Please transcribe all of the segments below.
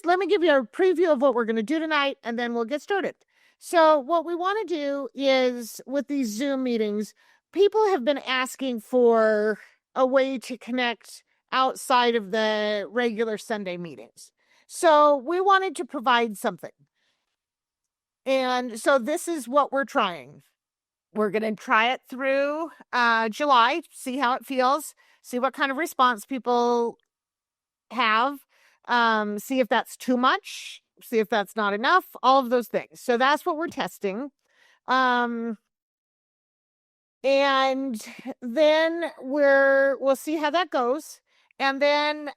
let me give you a preview of what we're going to do tonight, and then we'll get started. So what we want to do is, with these Zoom meetings, people have been asking for a way to connect outside of the regular Sunday meetings. So we wanted to provide something. And so this is what we're trying. We're going to try it through July, see how it feels, see what kind of response people have, see if that's too much, see if that's not enough, all of those things. So that's what we're testing. And then we'll see how that goes. And then,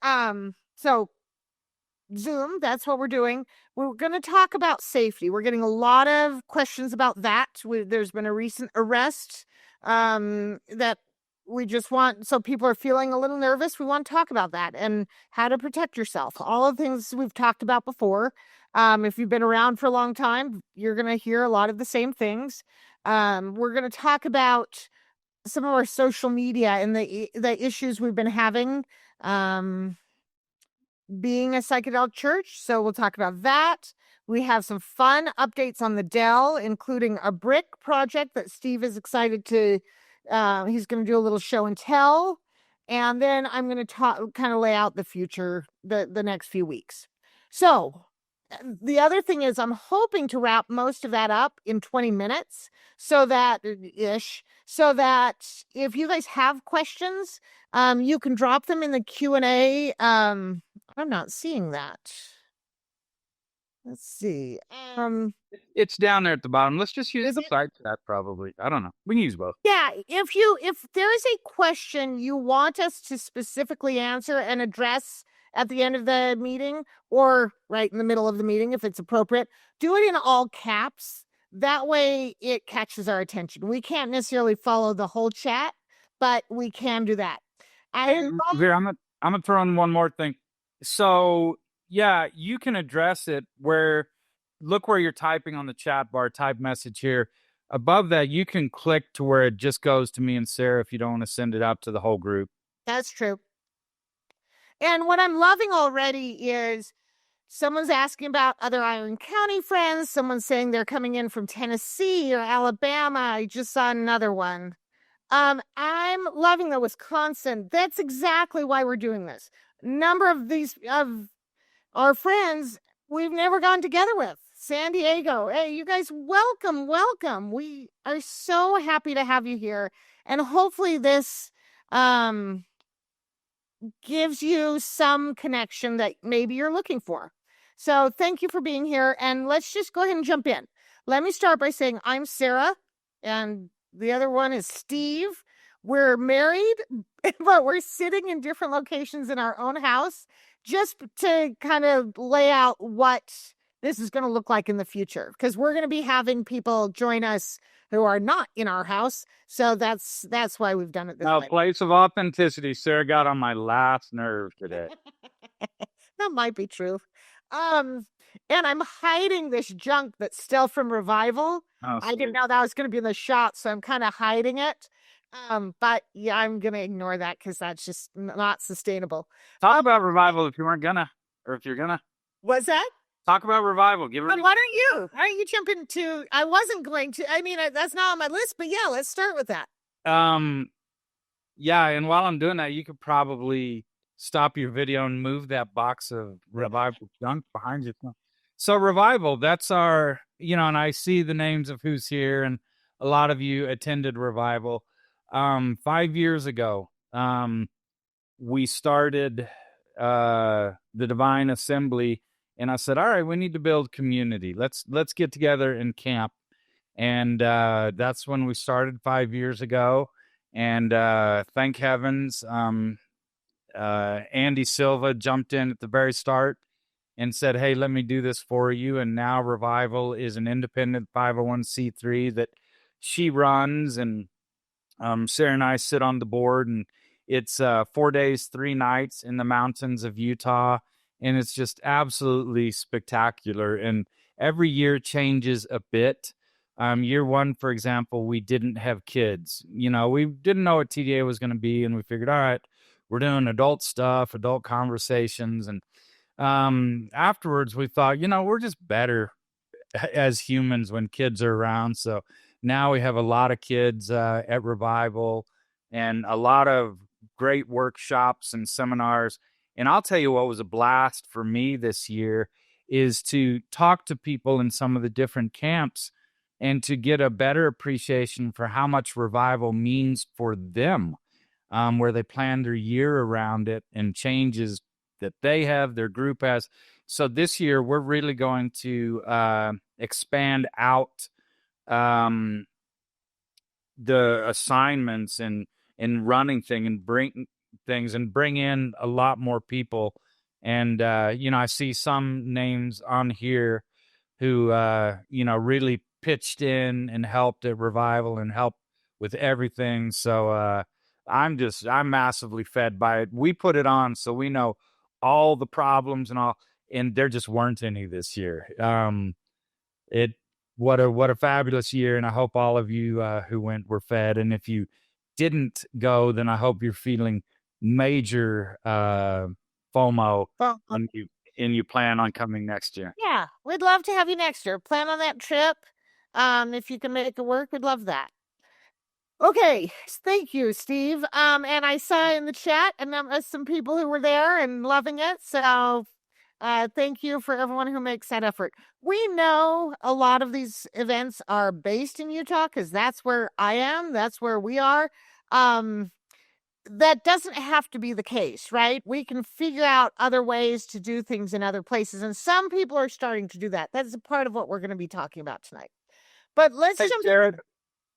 so Zoom, that's what we're doing. We're going to talk about safety. We're getting a lot of questions about that. There's been a recent arrest that we just want, so people are feeling a little nervous. We want to talk about that and how to protect yourself. All of the things we've talked about before. If you've been around for a long time, you're going to hear a lot of the same things. We're going to talk about some of our social media and the issues we've been having. Being a psychedelic church. So we'll talk about that. We have some fun updates on the Dell, including a brick project that Steve is excited to, he's going to do a little show and tell. And then I'm going to kind of lay out the future, the next few weeks. So the other thing is I'm hoping to wrap most of that up in 20 minutes so that if you guys have questions, you can drop them in the Q&A. I'm not seeing that. Let's see. It's down there at the bottom. Let's just use the side chat probably. I don't know. We can use both. Yeah, if there is a question you want us to specifically answer and address at the end of the meeting or right in the middle of the meeting, if it's appropriate, do it in all caps. That way it catches our attention. We can't necessarily follow the whole chat, but we can do that. I'm gonna throw in one more thing. So yeah, you can address it look where you're typing on the chat bar, type message here. Above that, you can click to where it just goes to me and Sarah if you don't want to send it out to the whole group. That's true. And what I'm loving already is someone's asking about other Iron County friends. Someone's saying they're coming in from Tennessee or Alabama. I just saw another one. I'm loving the Wisconsin. That's exactly why we're doing this. Number of our friends we've never gone together with. San Diego. Hey, you guys, welcome. We are so happy to have you here. And hopefully this gives you some connection that maybe you're looking for. So thank you for being here. And let's just go ahead and jump in. Let me start by saying I'm Sarah and the other one is Steve. We're married, but we're sitting in different locations in our own house just to kind of lay out what this is going to look like in the future, because we're going to be having people join us who are not in our house. So that's why we've done it this way. Place of authenticity. Sarah got on my last nerve today. That might be true. And I'm hiding this junk that's still from Revival. I didn't know that was going to be in the shot, so I'm kind of hiding it. But yeah, I'm going to ignore that because that's just not sustainable. Talk about Revival if you weren't gonna, or if you're gonna. What's that? Talk about Revival. Why don't you jump into? I wasn't going to. I mean, that's not on my list, but yeah, let's start with that. Yeah, and while I'm doing that, you could probably stop your video and move that box of Revival junk behind you. So Revival, that's our, and I see the names of who's here, and a lot of you attended Revival. 5 years ago, we started the Divine Assembly, and I said, all right, we need to build community. Let's get together and camp. And that's when we started 5 years ago. And thank heavens, Andy Silva jumped in at the very start and said, hey, let me do this for you. And now Revival is an independent 501c3 that she runs. And Sarah and I sit on the board, and it's 4 days, 3 nights in the mountains of Utah. And it's just absolutely spectacular. And every year changes a bit. Year 1, for example, we didn't have kids. We didn't know what TDA was going to be. And we figured, all right, we're doing adult stuff, adult conversations. And afterwards we thought, we're just better as humans when kids are around. So now we have a lot of kids at Revival and a lot of great workshops and seminars. And I'll tell you what was a blast for me this year is to talk to people in some of the different camps and to get a better appreciation for how much Revival means for them, where they plan their year around it and changes that they have, their group has. So this year, we're really going to expand out um, the assignments and running things and bring in a lot more people. And I see some names on here who really pitched in and helped at Revival and helped with everything. So I'm massively fed by it. We put it on so we know all the problems and all, and there just weren't any this year. It what a fabulous year, and I hope all of you who went were fed. And if you didn't go, then I hope you're feeling major FOMO Well, on you and you plan on coming next year. yeah, we'd love to have you next year. Plan on that trip. If you can make it work, we'd love that. Okay, thank you, Steve. And I saw in the chat and some people who were there and loving it. So, thank you for everyone who makes that effort. We know a lot of these events are based in Utah because that's where I am. That's where we are. That doesn't have to be the case, right? We can figure out other ways to do things in other places, and some people are starting to do that. That's a part of what we're going to be talking about tonight. But let's Hey, jump. Sarah,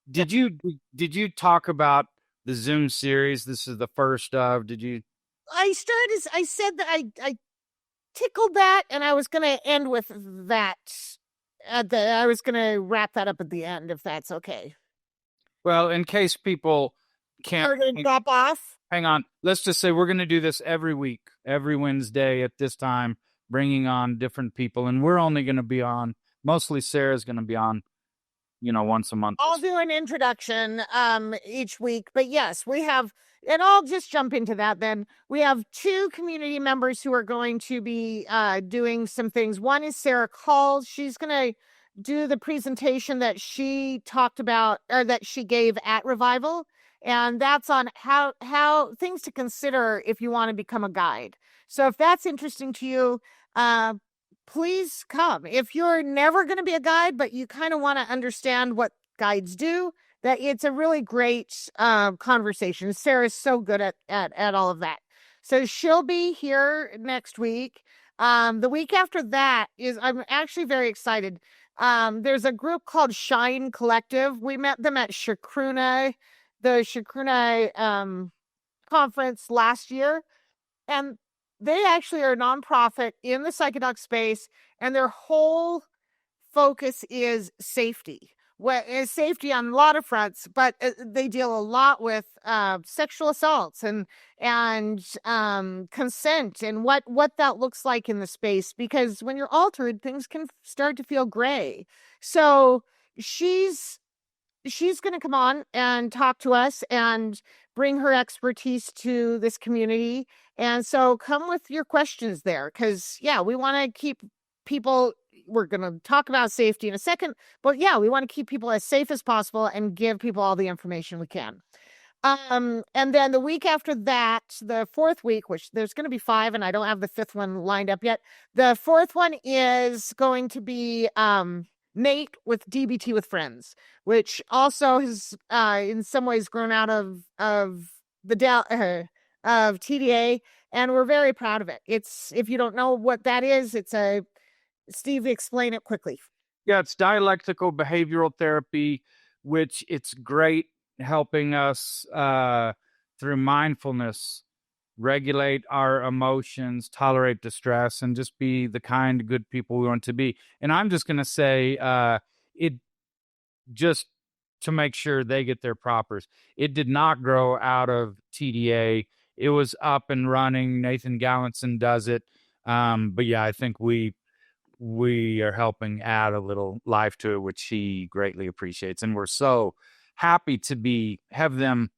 did you talk about the Zoom series? This is the first of. Did you? I said that I tickled that, and I was going to end with that. I was going to wrap that up at the end, if that's okay. Well, in case people can't Are going to drop off? hang on, let's just say we're going to do this every week, every Wednesday at this time, bringing on different people, and we're only going to be on. Mostly Sarah's going to be on, once a month. I'll do an introduction each week, but yes, we have, and I'll just jump into that then. We have two community members who are going to be doing some things. One is Sarah Call. She's going to do the presentation that she talked about or that she gave at Revival, and that's on how things to consider if you want to become a guide. So if that's interesting to you, please come. If you're never going to be a guide, but you kind of want to understand what guides do, that it's a really great conversation. Sarah's so good at all of that. So she'll be here next week. The week after that is, I'm actually very excited. There's a group called Shine Collective. We met them at Shakruna, the Shakruna conference last year. And they actually are a nonprofit in the psychedelic space, and their whole focus is safety. Well, is safety on a lot of fronts, but they deal a lot with sexual assaults and consent and what that looks like in the space. Because when you're altered, things can start to feel gray. So she's going to come on and talk to us and bring her expertise to this community. And so come with your questions there because, yeah, we want to keep people, we're going to talk about safety in a second, but yeah, we want to keep people as safe as possible and give people all the information we can. And then the week after that, the fourth week, which there's going to be 5, and I don't have the 5th one lined up yet. The 4th one is going to be Nate with DBT with Friends, which also has in some ways grown out of of TDA, and we're very proud of it. It's, if you don't know what that is, it's a, Steve, explain it quickly. Yeah, it's dialectical behavioral therapy, which it's great helping us through mindfulness regulate our emotions, tolerate distress, and just be the kind, good people we want to be. And I'm just going to say, it just to make sure they get their propers. It did not grow out of TDA. It was up and running. Nathan Gallinson does it. But yeah, I think we are helping add a little life to it, which he greatly appreciates. And we're so happy to have them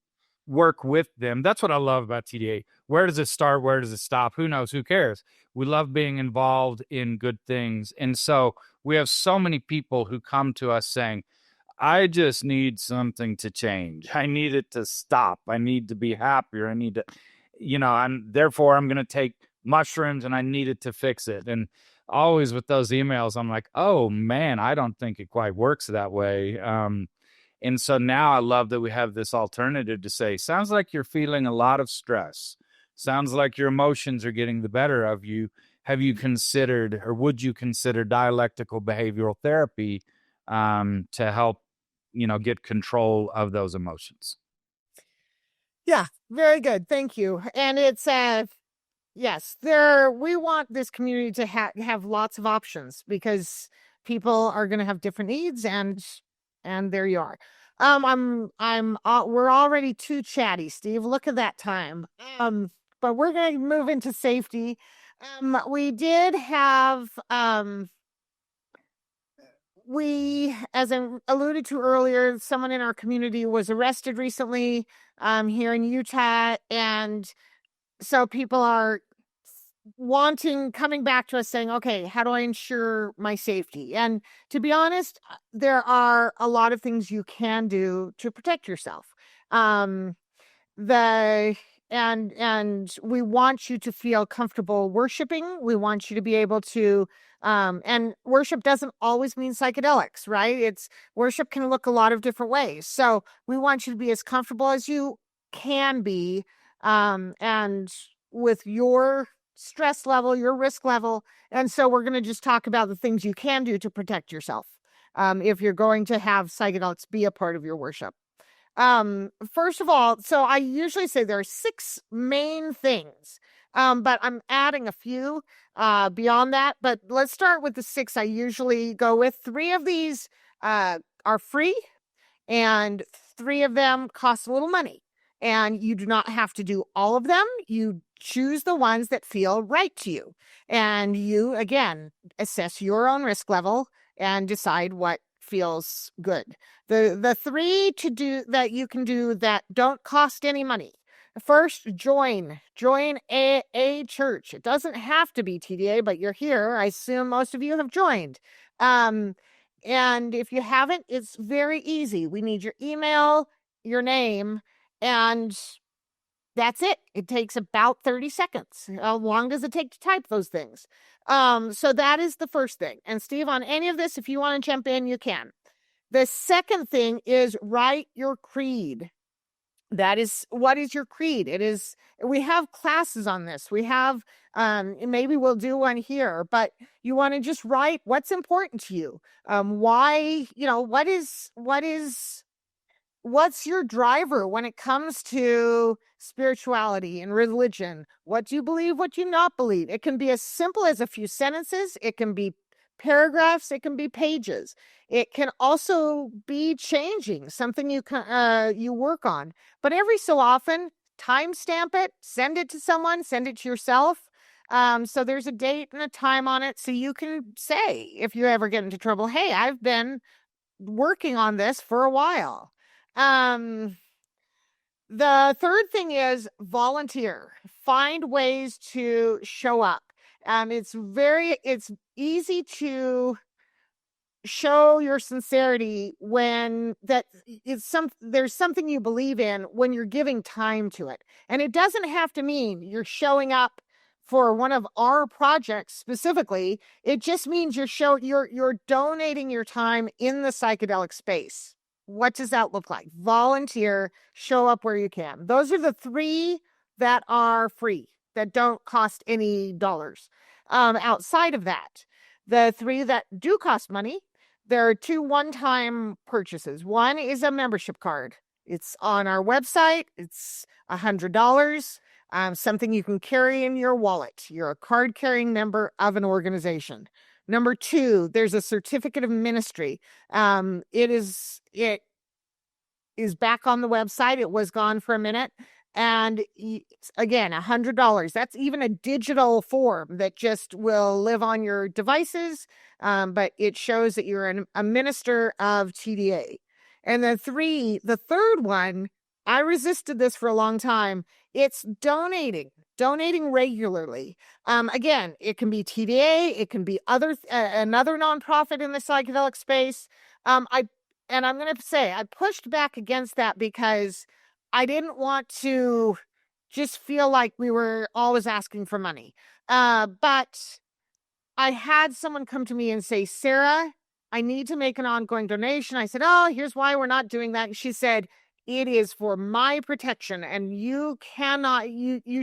work with them. That's what I love about TDA. Where does it start? Where does it stop? Who knows? Who cares? We love being involved in good things. And so we have so many people who come to us saying, I just need something to change. I need it to stop. I need to be happier. I need to, and therefore I'm going to take mushrooms and I need it to fix it. And always with those emails, I'm like, oh man, I don't think it quite works that way. And so now I love that we have this alternative to say, sounds like you're feeling a lot of stress. Sounds like your emotions are getting the better of you. Have you considered, or would you consider dialectical behavioral therapy to help, get control of those emotions? Yeah, very good. Thank you. And it's yes, we want this community to have lots of options because people are going to have different needs, and there you are. We're already too chatty, Steve. Look at that time. But we're going to move into safety. We did have we, as I alluded to earlier, someone in our community was arrested recently here in Utah. And so people are coming back to us saying, okay, how do I ensure my safety? And to be honest, there are a lot of things you can do to protect yourself. Um, the and we want you to feel comfortable worshiping. We want you to be able to and worship doesn't always mean psychedelics, right? It's worship can look a lot of different ways. So we want you to be as comfortable as you can be, and with your stress level, your risk level. And so we're going to just talk about the things you can do to protect yourself if you're going to have psychedelics be a part of your worship. First of all, so I usually say there are 6 main things, but I'm adding a few beyond that. But let's start with the 6 I usually go with. 3 of these are free, and 3 of them cost a little money. And you do not have to do all of them. You choose the ones that feel right to you. And you, again, assess your own risk level and decide what feels good. The 3 to do that you can do that don't cost any money. First, join a church. It doesn't have to be TDA, but you're here. I assume most of you have joined. And if you haven't, it's very easy. We need your email, your name, and that's it. It takes about 30 seconds. How long does it take to type those things? So that is the first thing. And Steve, on any of this, if you want to jump in, you can. The second thing is write your creed. That is, what is your creed? We have classes on this. We have, maybe we'll do one here, but you want to just write what's important to you. Why, what's your driver when it comes to spirituality and religion? What do you believe? What do you not believe? It can be as simple as a few sentences. It can be paragraphs. It can be pages. It can also be changing, something you work on. But every so often, timestamp it, send it to someone, send it to yourself. So there's a date and a time on it, so you can say, if you ever get into trouble, hey, I've been working on this for a while. The third thing is volunteer. Find ways to show up. It's easy to show your sincerity when there's something you believe in when you're giving time to it. And it doesn't have to mean you're showing up for one of our projects specifically. It just means you're donating your time in the psychedelic space. What does that look like? Volunteer, show up where you can. Those are the 3 that are free, that don't cost any dollars. Outside of that, the 3 that do cost money, there are 2 one-time purchases. One is a membership card. It's on our website. It's $100. Something you can carry in your wallet. You're a card-carrying member of an organization. Number 2, there's a certificate of ministry. It is back on the website. It was gone for a minute. And again, $100. That's even a digital form that just will live on your devices. But it shows that you're a minister of TDA. And the third one I resisted this for a long time. It's donating regularly. Again, it can be TVA, it can be another nonprofit in the psychedelic space. I and I'm going to say I pushed back against that because I didn't want to just feel like we were always asking for money. But I had someone come to me and say, Sarah, I need to make an ongoing donation. I said, oh, here's why we're not doing that. And she said, it is for my protection and you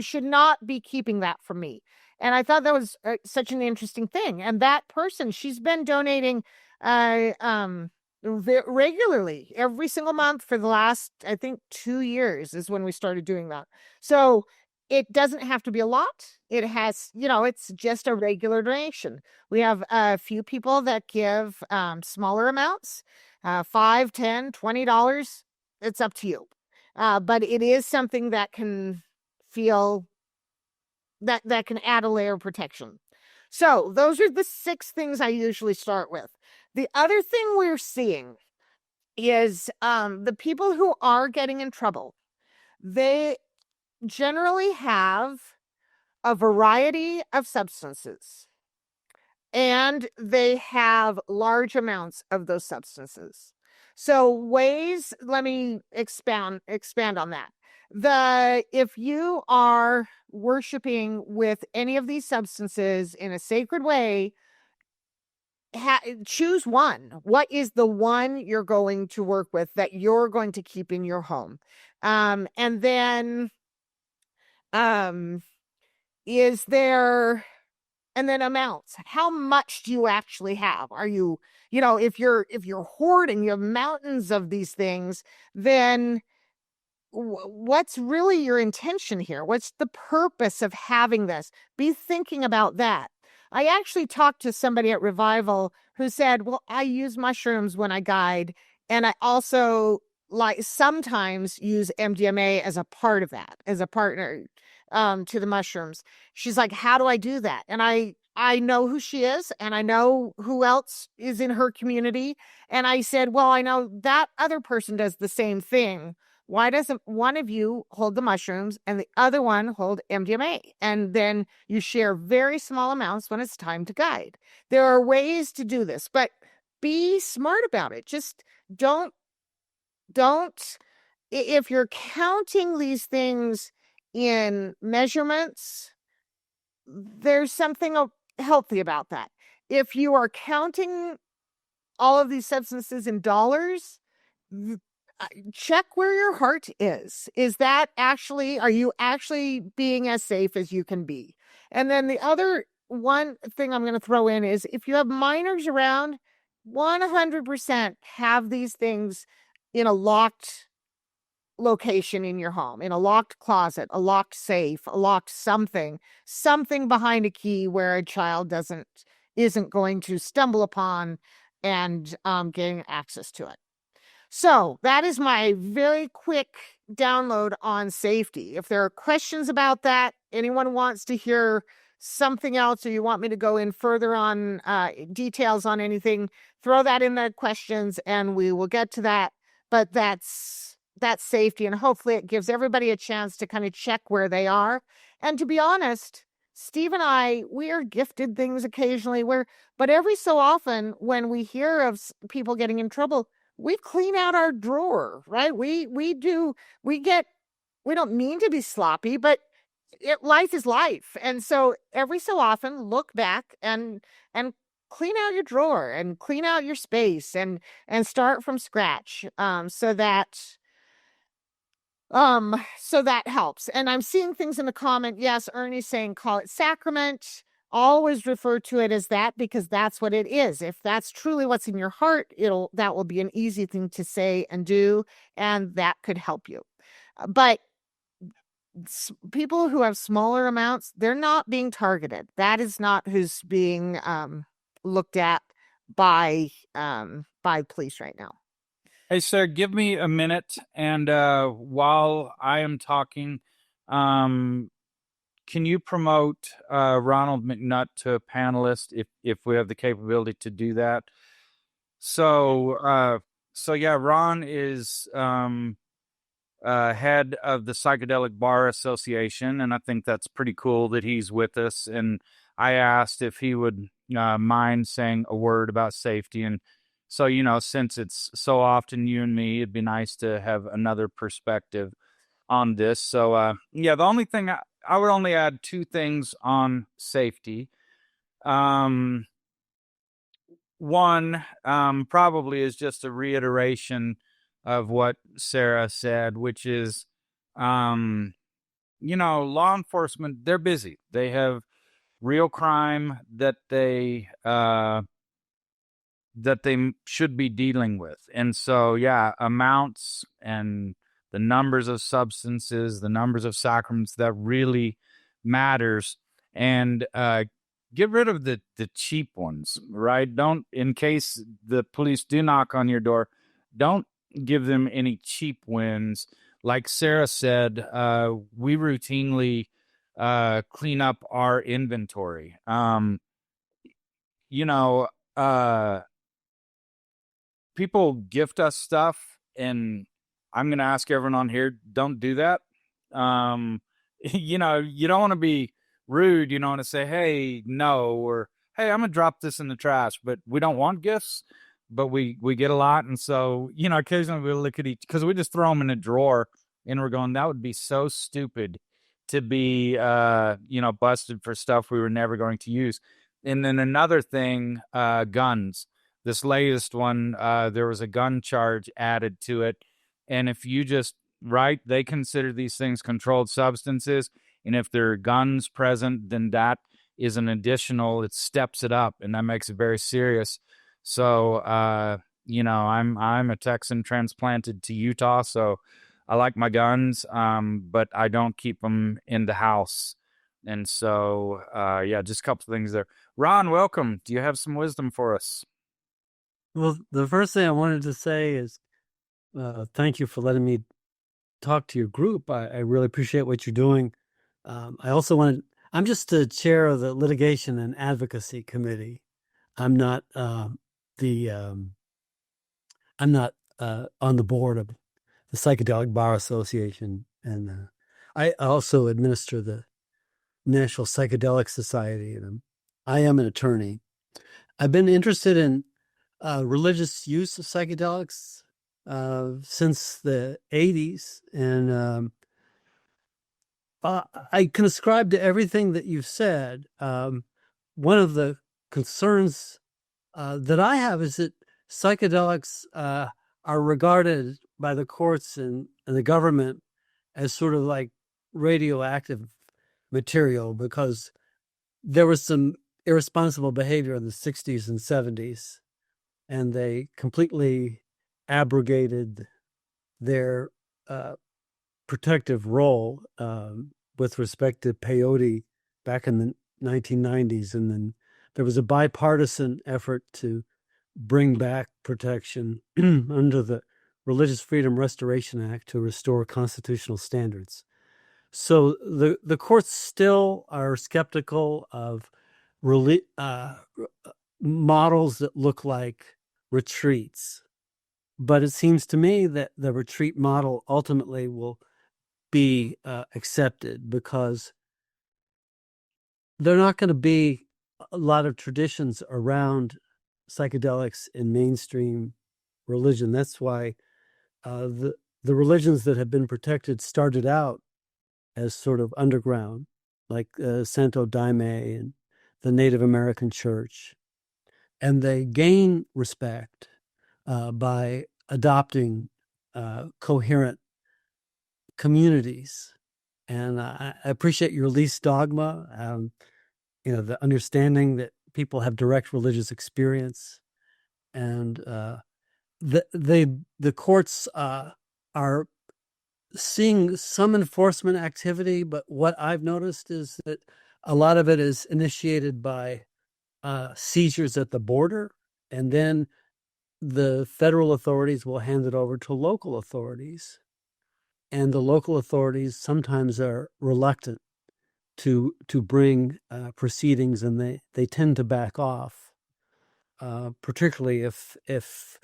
should not be keeping that from me. And I thought that was such an interesting thing. And that person, she's been donating uh, um, regularly every single month for the last, I think, 2 years is when we started doing that. So it doesn't have to be a lot. It has, it's just a regular donation. We have a few people that give smaller amounts, 5, 10, $20. It's up to you. But it is something that can feel that can add a layer of protection. So those are the 6 things I usually start with. The other thing we're seeing is the people who are getting in trouble. They generally have a variety of substances and they have large amounts of those substances. So let me expand on that. If you are worshiping with any of these substances in a sacred way, choose one. What is the one you're going to work with that you're going to keep in your home? And then um is there and then amounts, how much do you actually have? Are you, if you're hoarding, you have mountains of these things, then what's really your intention here? What's the purpose of having this? Be thinking about that. I actually talked to somebody at Revival who said, well, I use mushrooms when I guide, and I also like sometimes use MDMA as a part of that, as a partner to the mushrooms. She's like, how do I do that? And I know who she is and I know who else is in her community. And I said, well, I know that other person does the same thing. Why doesn't one of you hold the mushrooms and the other one hold MDMA? And then you share very small amounts when it's time to guide. There are ways to do this, but be smart about it. Just don't, don't, if you're counting these things in measurements, there's something healthy about that. If you are counting all of these substances in dollars, check where your heart is. Are you actually being as safe as you can be? And then the other one thing I'm going to throw in is if you have minors around, 100% have these things in a locked location in your home, in a locked closet, a locked safe, a locked something behind a key where a child isn't going to stumble upon and gain access to it. So that is my very quick download on safety. If there are questions about that, anyone wants to hear something else, or you want me to go in further on details on anything, throw that in the questions and we will get to that. But that's safety, and hopefully it gives everybody a chance to kind of check where they are. And to be honest, Steve and I, we are gifted things occasionally but every so often when we hear of people getting in trouble, we clean out our drawer, right? We don't mean to be sloppy, but life is life. And so every so often look back and clean out your drawer and clean out your space and start from scratch. So that helps. And I'm seeing things in the comment. Yes, Ernie's saying call it sacrament. Always refer to it as that because that's what it is. If that's truly what's in your heart, that will be an easy thing to say and do, and that could help you. But people who have smaller amounts, they're not being targeted. That is not who's being looked at by police right now. Hey, sir, give me a minute, and while I am talking, um, can you promote Ronald McNutt to a panelist if we have the capability to do that? So, yeah, Ron is head of the Psychedelic Bar Association, and I think that's pretty cool that he's with us. And I asked if he would mind saying a word about safety. And so, since it's so often you and me, it'd be nice to have another perspective on this. So, yeah, the only thing I would only add two things on safety. Um, One, probably is just a reiteration of what Sarah said, which is, um, law enforcement, they're busy. They have real crime that they should be dealing with. And so, yeah, amounts and the numbers of substances, the numbers of sacraments, that really matters. And get rid of the cheap ones, right? Don't, in case the police do knock on your door, don't give them any cheap wins. Like Sarah said, we routinely clean up our inventory. You know, uh, People gift us stuff, and I'm going to ask everyone on here, don't do that. um you don't want to be rude. You don't want to say, hey, no, or hey, I'm going to drop this in the trash. But we don't want gifts, but we get a lot. And so, occasionally we look at each, because we just throw them in a drawer, and we're going, that would be so stupid to be busted for stuff we were never going to use. And then another thing, guns. This latest one, there was a gun charge added to it. And if you just, right, they consider these things controlled substances. And if there are guns present, then that is an additional, it steps it up, and that makes it very serious. So, I'm a Texan transplanted to Utah, so I like my guns, but I don't keep them in the house. And so, yeah, just a couple of things there. Ron, welcome. Do you have some wisdom for us? Well, the first thing I wanted to say is thank you for letting me talk to your group. I really appreciate what you're doing. I also wanted, I'm just the chair of the litigation and advocacy committee. I'm not the I'm not on the board of the Psychedelic Bar Association, and I also administer the National Psychedelic Society, and I am an attorney. I've been interested in religious use of psychedelics since the 80s. And I can ascribe to everything that you've said. One of the concerns that I have is that psychedelics are regarded by the courts and the government as sort of like radioactive material, because there was some irresponsible behavior in the 60s and 70s, and they completely abrogated their protective role with respect to peyote back in the 1990s. And then there was a bipartisan effort to bring back protection under the Religious Freedom Restoration Act to restore constitutional standards. So the courts still are skeptical of models that look like retreats. But it seems to me that the retreat model ultimately will be accepted, because there are not going to be a lot of traditions around psychedelics in mainstream religion. That's why the religions that have been protected started out as sort of underground, like Santo Daime and the Native American Church. And they gain respect by adopting coherent communities. And I appreciate your least dogma, the understanding that people have direct religious experience. And the courts are seeing some enforcement activity, but what I've noticed is that a lot of it is initiated by seizures at the border, and then the federal authorities will hand it over to local authorities. And the local authorities sometimes are reluctant to bring proceedings, and they tend to back off, particularly if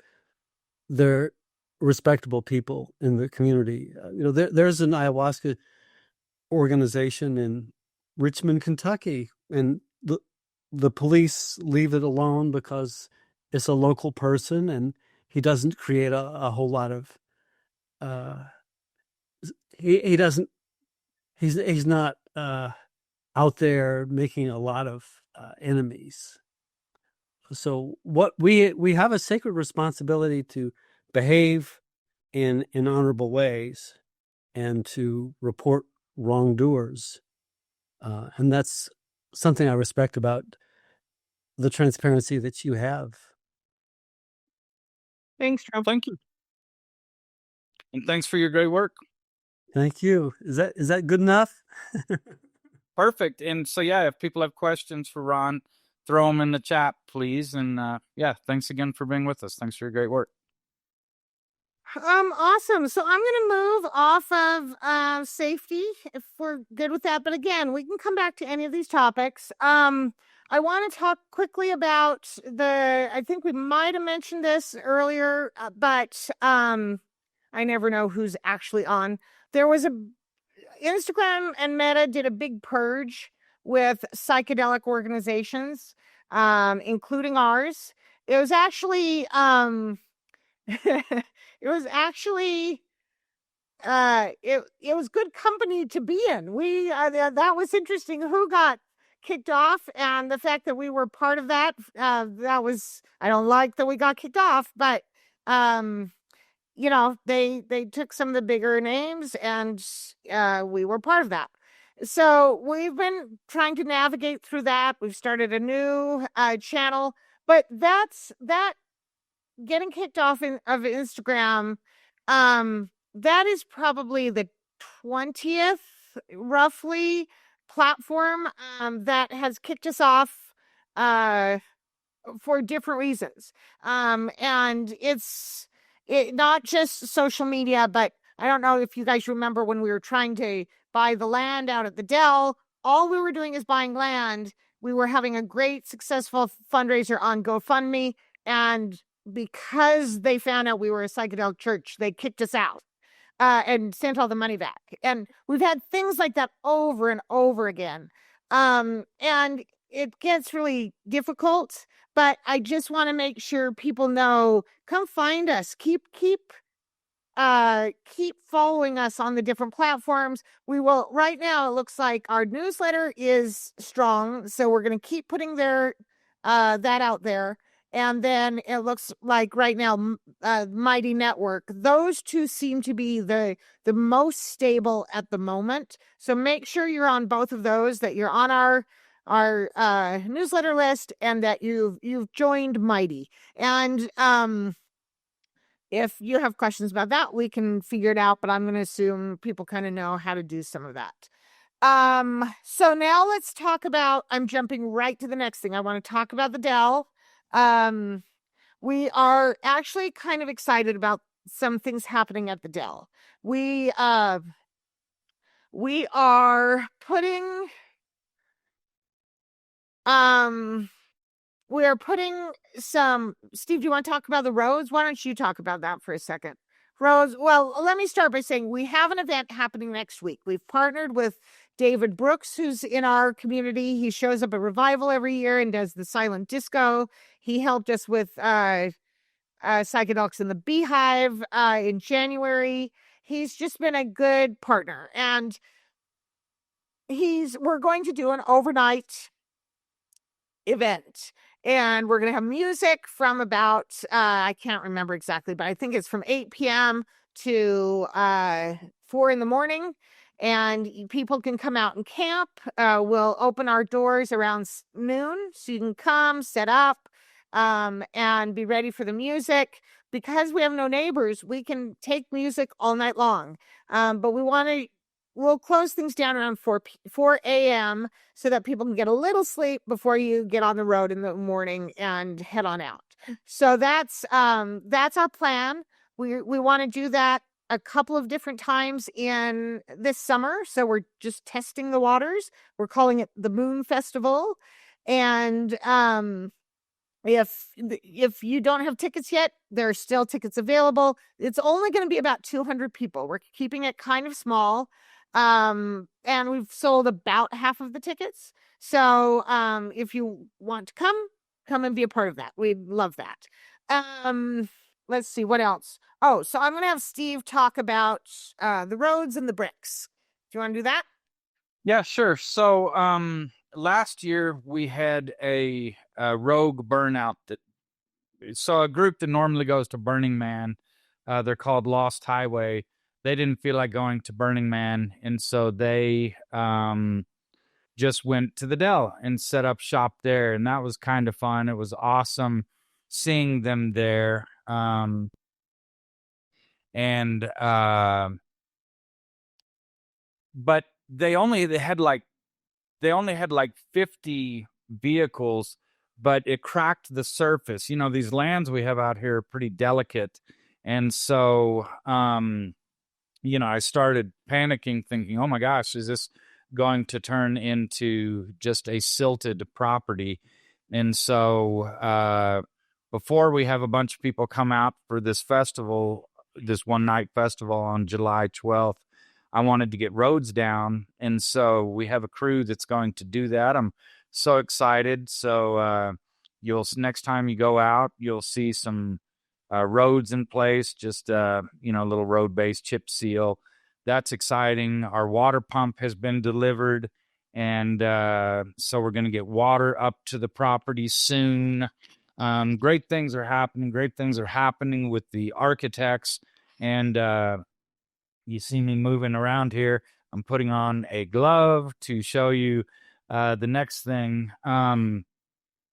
they're respectable people in the community. There's an ayahuasca organization in Richmond, Kentucky, and the police leave it alone because it's a local person and he doesn't create a whole lot of he doesn't he's not out there making a lot of enemies. So what we have a sacred responsibility to behave in honorable ways and to report wrongdoers. And that's something I respect about the transparency that you have. Thanks, Joe. Thank you. And thanks for your great work. Thank you. Is that good enough? Perfect. And so, yeah, if people have questions for Ron, throw them in the chat, please. And yeah, thanks again for being with us. Thanks for your great work. Awesome. So I'm going to move off of safety if we're good with that. But again, we can come back to any of these topics. I want to talk quickly about I think we might have mentioned this earlier, but I never know who's actually on. There was Instagram and Meta did a big purge with psychedelic organizations, including ours. It was actually it was actually it was good company to be in. That was interesting who got kicked off, and the fact that we were part of that, that was, I don't like that we got kicked off, but they took some of the bigger names, and we were part of that. So we've been trying to navigate through that. We've started a new channel, but that getting kicked off of Instagram, that is probably the 20th roughly platform that has kicked us off for different reasons. And it's not just social media, but I don't know if you guys remember when we were trying to buy the land out at the Dell. All we were doing is buying land. We were having a great successful fundraiser on GoFundMe, and because they found out we were a psychedelic church, they kicked us out and sent all the money back. And we've had things like that over and over again. And it gets really difficult, but I just want to make sure people know, come find us. Keep following us on the different platforms. We will, right now, it looks like our newsletter is strong, so we're going to keep putting that out there. And then it looks like right now, Mighty Network, those two seem to be the most stable at the moment. So make sure you're on both of those, that you're on our newsletter list, and that you've joined Mighty. And if you have questions about that, we can figure it out, but I'm going to assume people kind of know how to do some of that. So now let's talk about, I'm jumping right to the next thing. I want to talk about the Dell. We are actually kind of excited about some things happening at the Dell. We are putting some, Steve, do you want to talk about the roads? Why don't you talk about that for a second? Roads. Well, let me start by saying we have an event happening next week. We've partnered with David Brooks, who's in our community. He shows up at Revival every year and does the silent disco. He helped us with Psychedelics in the Beehive in January. He's just been a good partner, and we're going to do an overnight event, and we're going to have music from about I can't remember exactly, but I think it's from 8 p.m. to 4 in the morning, and people can come out and camp. We'll open our doors around noon, so you can come, set up, and be ready for the music. Because we have no neighbors, we can take music all night long, but we'll close things down around 4 a.m. so that people can get a little sleep before you get on the road in the morning and head on out. So that's our plan. We want to do that a couple of different times in this summer. So we're just testing the waters. We're calling it the Moon Festival. And If you don't have tickets yet, there are still tickets available. It's only going to be about 200 people. We're keeping it kind of small. And we've sold about half of the tickets. So if you want to come and be a part of that. We'd love that. Let's see what else. Oh, so I'm going to have Steve talk about the roads and the bricks. Do you want to do that? Yeah, sure. So, last year we had a rogue burnout so a group that normally goes to Burning Man, they're called Lost Highway. They didn't feel like going to Burning Man, and so they just went to the Dell and set up shop there, and that was kind of fun. It was awesome seeing them there. And but they only had like 50 vehicles, but it cracked the surface. You know, these lands we have out here are pretty delicate. And so, I started panicking, thinking, oh my gosh, is this going to turn into just a silted property? And so, before we have a bunch of people come out for this festival, this one night festival on July 12th, I wanted to get roads down. And so we have a crew that's going to do that. I'm so excited. So, next time you go out, you'll see some roads in place, just little road based chip seal. That's exciting. Our water pump has been delivered, and so we're going to get water up to the property soon. Great things are happening. Great things are happening with the architects, and you see me moving around here. I'm putting on a glove to show you the next thing.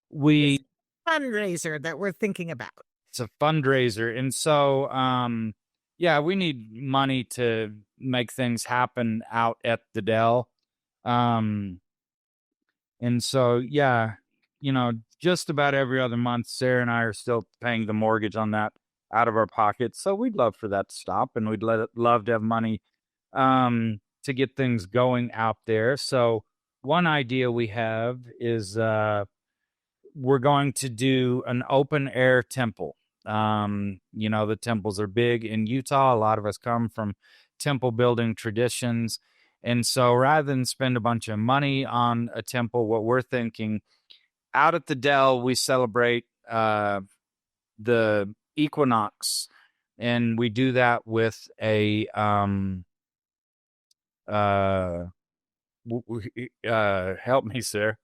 We Fundraiser that we're thinking about. It's a fundraiser, and so yeah, we need money to make things happen out at the Dell. Um, and so yeah, just about every other month, Sarah and I are still paying the mortgage on that out of our pockets. So we'd love for that to stop, and we'd love to have money to get things going out there. So one idea we have is we're going to do an open air temple. The temples are big in Utah. A lot of us come from temple building traditions. And so rather than spend a bunch of money on a temple, what we're thinking out at the Dell, we celebrate the equinox. And we do that with a help me, sir.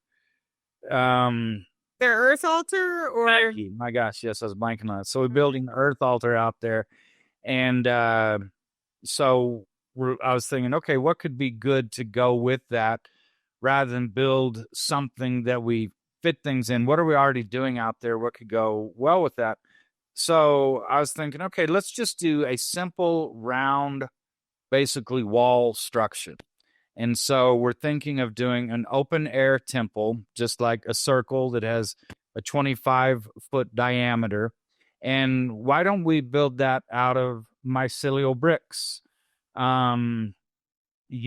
Their earth altar or Maggie, my gosh, yes, I was blanking on it. So we're building the earth altar out there, and so I was thinking, okay, what could be good to go with that, rather than build something that we fit things in? What are we already doing out there? What could go well with that? So I was thinking, okay, let's just do a simple round, basically wall structure. And so we're thinking of doing an open air temple, just like a circle that has a 25-foot diameter. And why don't we build that out of mycelial bricks? You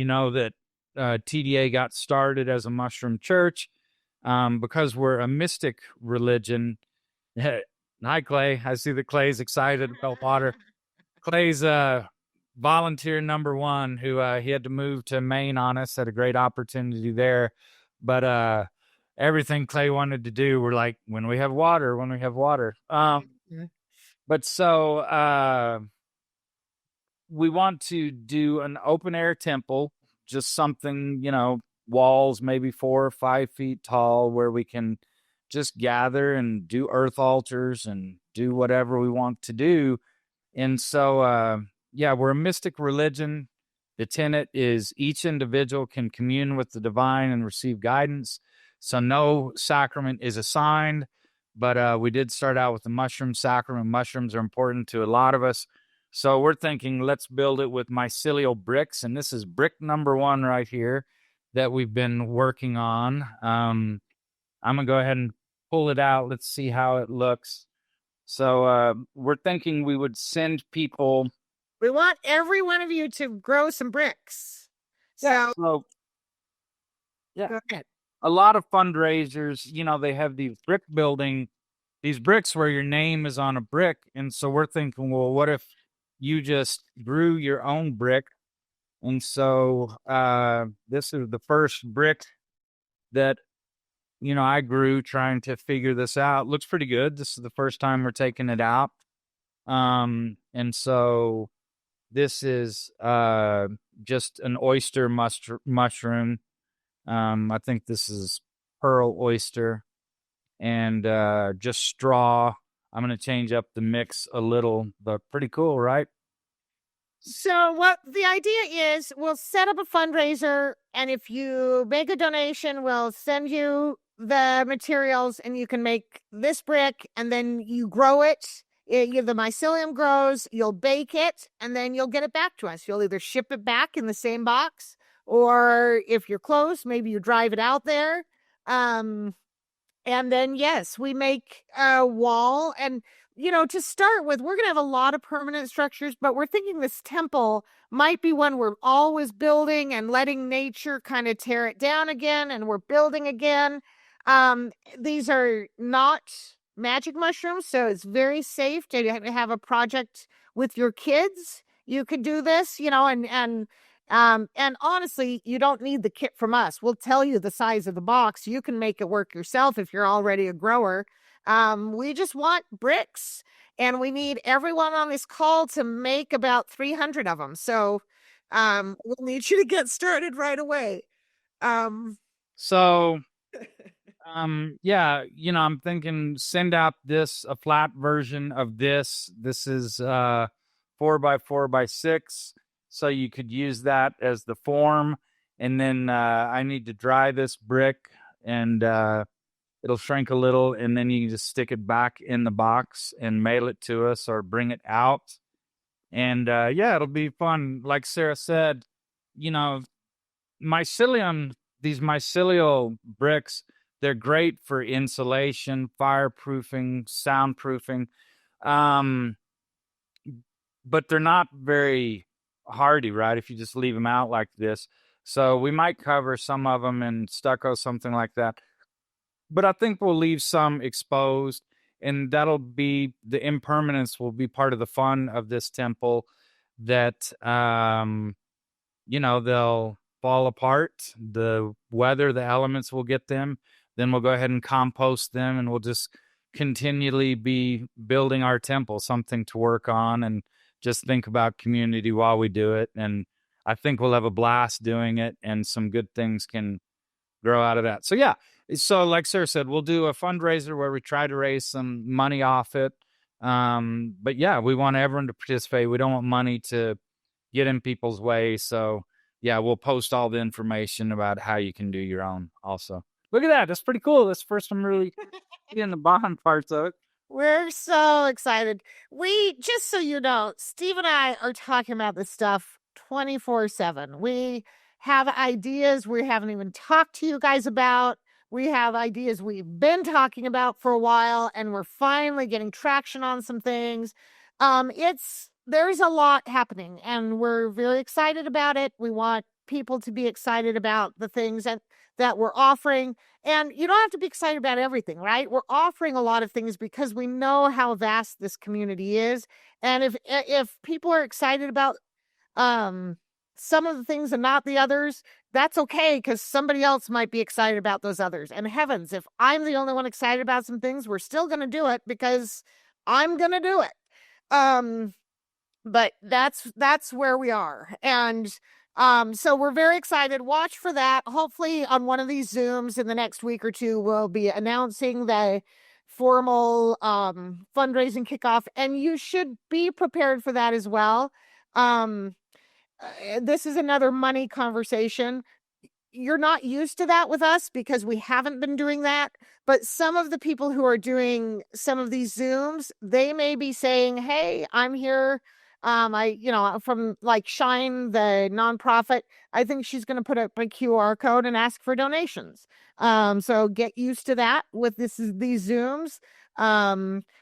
know that TDA got started as a mushroom church because we're a mystic religion. Hi, Clay. I see that Clay's excited about water. Clay's volunteer number one who he had to move to Maine on us, had a great opportunity there. But everything Clay wanted to do, we're like, when we have water, when we have water. But so we want to do an open air temple, just something, walls maybe 4 or 5 feet tall, where we can just gather and do earth altars and do whatever we want to do. And so, yeah, we're a mystic religion. The tenet is each individual can commune with the divine and receive guidance. So no sacrament is assigned, but we did start out with the mushroom sacrament. Mushrooms are important to a lot of us. So we're thinking, let's build it with mycelial bricks. And this is brick number 1 right here that we've been working on. I'm going to go ahead and pull it out. Let's see how it looks. So we're thinking we would send people. we want every one of you to grow some bricks. Yeah. Go ahead. A lot of fundraisers, they have these brick building these bricks where your name is on a brick. And so we're thinking, well, what if you just grew your own brick? And so this is the first brick that I grew trying to figure this out. Looks pretty good. This is the first time we're taking it out. And so this is just an oyster mushroom. I think this is pearl oyster and just straw. I'm going to change up the mix a little, but pretty cool, right? So what the idea is, we'll set up a fundraiser, and if you make a donation, we'll send you the materials, and you can make this brick, and then you grow it. The mycelium grows, you'll bake it, and then you'll get it back to us. You'll either ship it back in the same box, or if you're close, maybe you drive it out there. And then, yes, we make a wall. And, to start with, we're going to have a lot of permanent structures, but we're thinking this temple might be one we're always building and letting nature kind of tear it down again, and we're building again. These are not magic mushrooms, so it's very safe to have a project with your kids. You could do this, and honestly, you don't need the kit from us. We'll tell you the size of the box. You can make it work yourself if you're already a grower. We just want bricks, and we need everyone on this call to make about 300 of them. So we'll need you to get started right away. So yeah, I'm thinking send out a flat version of this. This is 4x4x6. So you could use that as the form. And then I need to dry this brick, and it'll shrink a little, and then you can just stick it back in the box and mail it to us or bring it out. And yeah, it'll be fun. Like Sara said, these mycelial bricks, they're great for insulation, fireproofing, soundproofing. But they're not very hardy, right? If you just leave them out like this. So we might cover some of them in stucco, something like that. But I think we'll leave some exposed, and that'll be the impermanence will be part of the fun of this temple, that they'll fall apart. The weather, the elements will get them. Then we'll go ahead and compost them, and we'll just continually be building our temple, something to work on, and just think about community while we do it. And I think we'll have a blast doing it, and some good things can grow out of that. So yeah, so like Sara said, we'll do a fundraiser where we try to raise some money off it. But yeah, we want everyone to participate. We don't want money to get in people's way. So yeah, we'll post all the information about how you can do your own also. Look at that. That's pretty cool. That's the first time really getting the bond parts of it. We're so excited. Just so you know, Steve and I are talking about this stuff 24/7. We have ideas we haven't even talked to you guys about. We have ideas we've been talking about for a while, and we're finally getting traction on some things. There's a lot happening, and we're very excited about it. We want people to be excited about the things that we're offering. And you don't have to be excited about everything, right? We're offering a lot of things because we know how vast this community is. And if people are excited about some of the things and not the others, that's okay, because somebody else might be excited about those others. And heavens, if I'm the only one excited about some things, we're still going to do it because I'm going to do it. But that's where we are. And so we're very excited. Watch for that. Hopefully on one of these Zooms in the next week or two, we'll be announcing the formal fundraising kickoff, and you should be prepared for that as well. This is another money conversation. You're not used to that with us because we haven't been doing that. But some of the people who are doing some of these Zooms, they may be saying, hey, I'm here. From like Shine, the nonprofit, I think she's going to put up a QR code and ask for donations. So get used to that with these Zooms.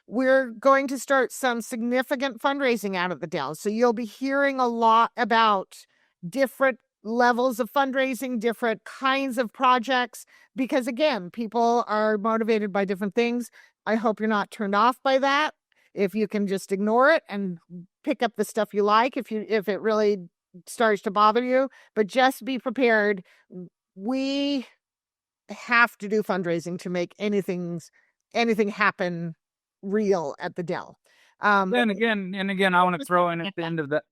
We're going to start some significant fundraising out of the Dells. So you'll be hearing a lot about different levels of fundraising, different kinds of projects, because again, people are motivated by different things. I hope you're not turned off by that. If you can just ignore it and pick up the stuff you like, if it really starts to bother you, but just be prepared. We have to do fundraising to make anything happen real at the Dell. Then again, I want to throw in at the end of that.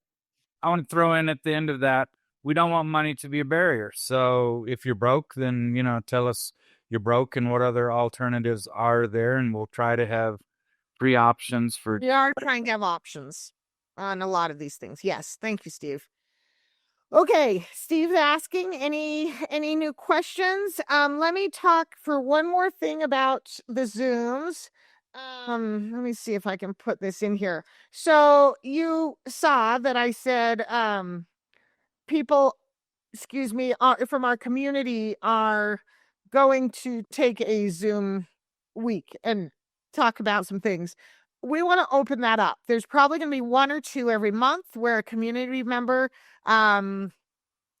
I want to throw in at the end of that. We don't want money to be a barrier. So if you're broke, then tell us you're broke and what other alternatives are there, and we'll try to have free options for. We are trying to have options on a lot of these things. Yes, thank you, Steve. Okay, Steve's asking any new questions. Let me talk for one more thing about the Zooms. Let me see if I can put this in here. So you saw that I said people, excuse me, from our community are going to take a Zoom week and talk about some things. We want to open that up. There's probably going to be one or two every month where a community member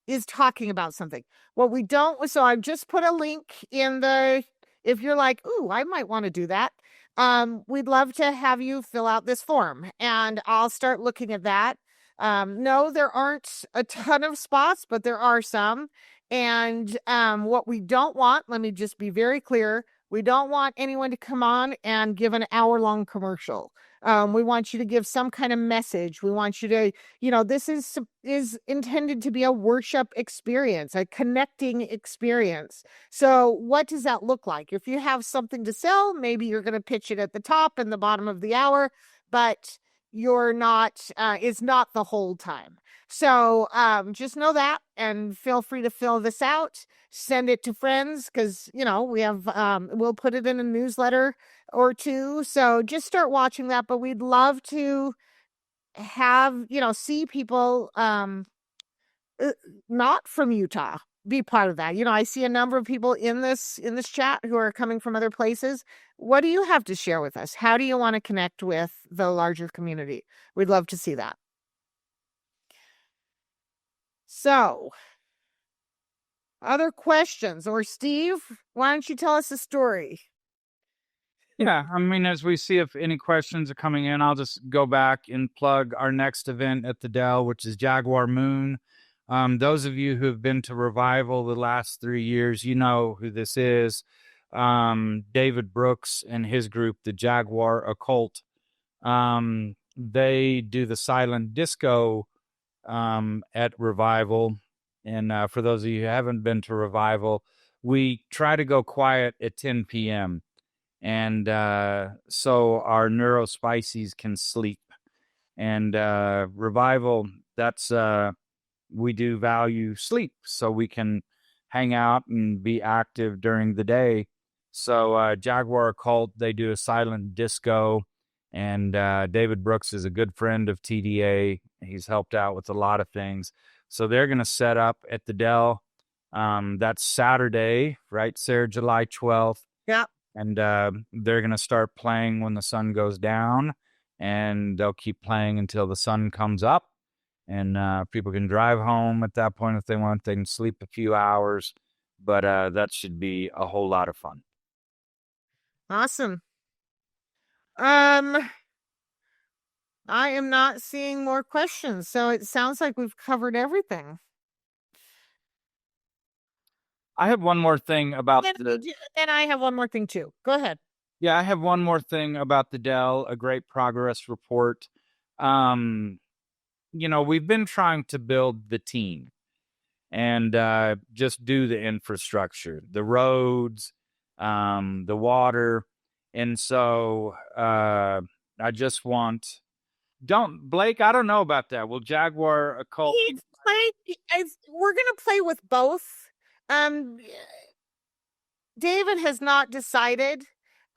is talking about something. What we don't, so I've just put a link in the, if you're like, ooh, I might want to do that. We'd love to have you fill out this form and I'll start looking at that. No, there aren't a ton of spots, but there are some. And what we don't want, let me just be very clear, we don't want anyone to come on and give an hour-long commercial. We want you to give some kind of message. We want you to, this is intended to be a worship experience, a connecting experience. So what does that look like? If you have something to sell, maybe you're going to pitch it at the top and the bottom of the hour, but you're not, it's not the whole time. So just know that and feel free to fill this out, send it to friends because, we have, we'll put it in a newsletter or two. So just start watching that. But we'd love to have, see people not from Utah be part of that. I see a number of people in this chat who are coming from other places. What do you have to share with us? How do you want to connect with the larger community? We'd love to see that. So, other questions? Or Steve, why don't you tell us a story? Yeah, I mean, as we see if any questions are coming in, I'll just go back and plug our next event at the Dell, which is Jaguar Moon. Those of you who have been to Revival the last 3 years, you know who this is. David Brooks and his group, the Jaguar Occult. They do the silent disco at Revival. And for those of you who haven't been to Revival, we try to go quiet at 10 p.m. And so our neurospices can sleep. And Revival, that's we do value sleep so we can hang out and be active during the day. So Jaguar Occult, they do a silent disco. And David Brooks is a good friend of TDA. He's helped out with a lot of things. So they're going to set up at the Dell. That's Saturday, right, Sarah, July 12th. Yeah. And they're going to start playing when the sun goes down. And they'll keep playing until the sun comes up. And people can drive home at that point if they want. They can sleep a few hours. But that should be a whole lot of fun. Awesome. I am not seeing more questions, so it sounds like we've covered everything. I have one more thing about and I have one more thing too. Go ahead. Yeah, I have one more thing about the Dell, a great progress report. We've been trying to build the team and just do the infrastructure, the roads, the water. And so I just want, Blake, I don't know about that. Will Jaguar Occult? We're going to play with both. David has not decided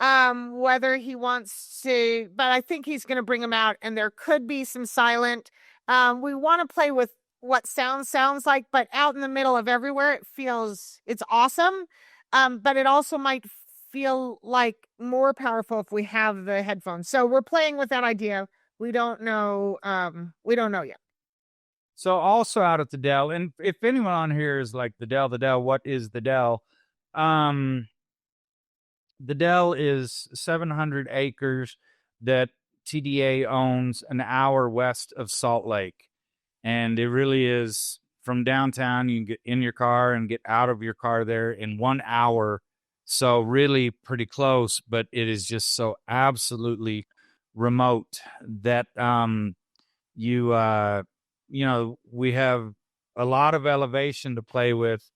whether he wants to, but I think he's going to bring them out and there could be some silent. We want to play with what sounds like, but out in the middle of everywhere, it's awesome. But it also might feel like more powerful if we have the headphones. So we're playing with that idea. We don't know yet. So also out at the Dell, and if anyone on here is like the Dell, what is the Dell? Um, the Dell is 700 acres that TDA owns an hour west of Salt Lake. And it really is from downtown. You can get in your car and get out of your car there in 1 hour. So really pretty close, but it is just so absolutely remote that you we have a lot of elevation to play with